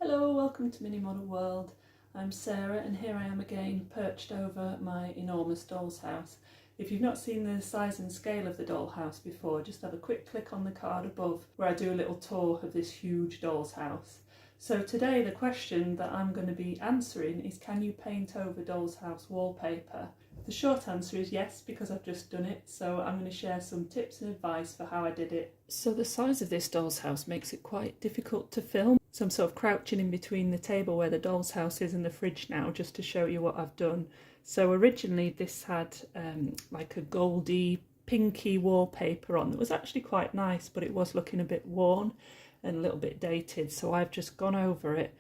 Hello, welcome to Mini Model World. I'm Sarah and here I am again perched over my enormous doll's house. If you've not seen the size and scale of the dollhouse before, just have a quick click on the card above where I do a little tour of this huge doll's house. So today the question that I'm going to be answering is, can you paint over doll's house wallpaper? The short answer is yes, because I've just done it, so I'm going to share some tips and advice for how I did it. So the size of this doll's house makes it quite difficult to film. So I'm sort of crouching in between the table where the doll's house is and the fridge now, just to show you what I've done. So originally this had like a goldy, pinky wallpaper on that was actually quite nice, but it was looking a bit worn and a little bit dated. So I've just gone over it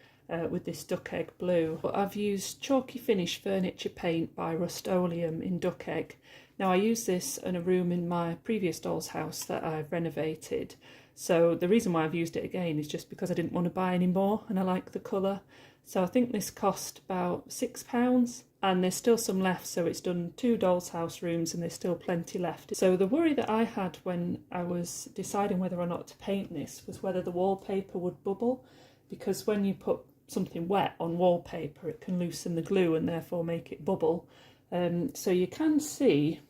with this duck egg blue. But I've used chalky finish furniture paint by Rust-Oleum in duck egg. Now I used this in a room in my previous doll's house that I've renovated. So the reason why I've used it again is just because I didn't want to buy any more and I like the colour. So I think this cost about £6 and there's still some left, so it's done 2 doll's house rooms and there's still plenty left. So the worry that I had when I was deciding whether or not to paint this was whether the wallpaper would bubble, because when you put something wet on wallpaper it can loosen the glue and therefore make it bubble. So you can see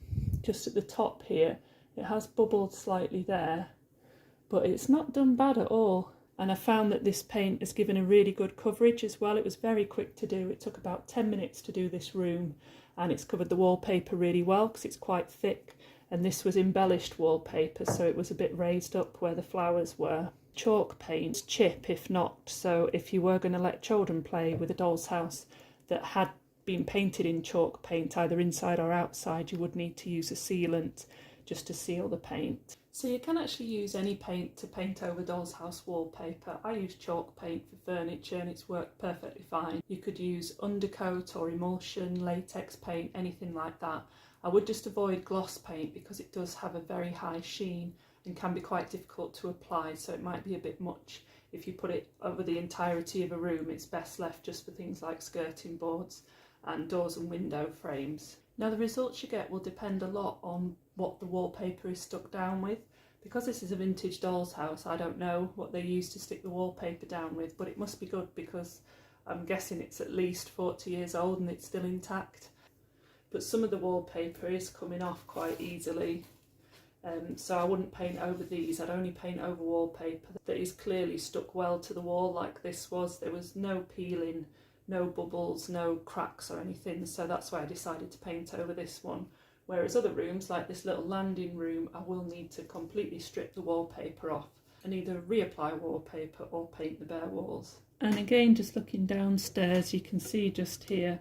just at the top here it has bubbled slightly there, but it's not done bad at all. And I found that this paint has given a really good coverage as well. It was very quick to do. It took about 10 minutes to do this room, and it's covered the wallpaper really well because it's quite thick. And this was embellished wallpaper, so it was a bit raised up where the flowers were. Chalk paint chip if not, so if you were going to let children play with a doll's house that had been painted in chalk paint either inside or outside, you would need to use a sealant just to seal the paint. So you can actually use any paint to paint over doll's house wallpaper. I use chalk paint for furniture and it's worked perfectly fine. You could use undercoat or emulsion, latex paint, anything like that. I would just avoid gloss paint because it does have a very high sheen and can be quite difficult to apply, so it might be a bit much. If you put it over the entirety of a room, it's best left just for things like skirting boards and doors and window frames. Now the results you get will depend a lot on what the wallpaper is stuck down with. Because this is a vintage doll's house, I don't know what they use to stick the wallpaper down with, but it must be good because I'm guessing it's at least 40 years old and it's still intact. But some of the wallpaper is coming off quite easily, so I wouldn't paint over these. I'd only paint over wallpaper that is clearly stuck well to the wall like this was. There was no peeling, no bubbles, no cracks or anything, so that's why I decided to paint over this one. Whereas other rooms, like this little landing room, I will need to completely strip the wallpaper off and either reapply wallpaper or paint the bare walls. And again, just looking downstairs, you can see just here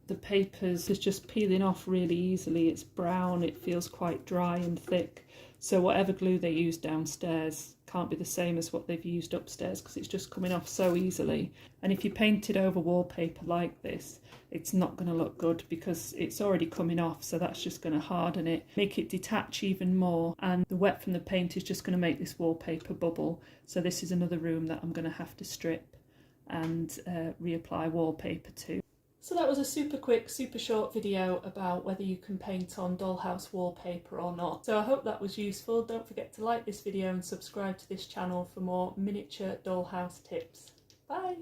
the papers is just peeling off really easily. It's brown, it feels quite dry and thick. So whatever glue they use downstairs can't be the same as what they've used upstairs because it's just coming off so easily. And if you paint it over wallpaper like this, it's not going to look good because it's already coming off, so that's just going to harden it, make it detach even more, and the wet from the paint is just going to make this wallpaper bubble. So this is another room that I'm going to have to strip and reapply wallpaper to. So that was a super quick, super short video about whether you can paint on dollhouse wallpaper or not. So I hope that was useful. Don't forget to like this video and subscribe to this channel for more miniature dollhouse tips. Bye!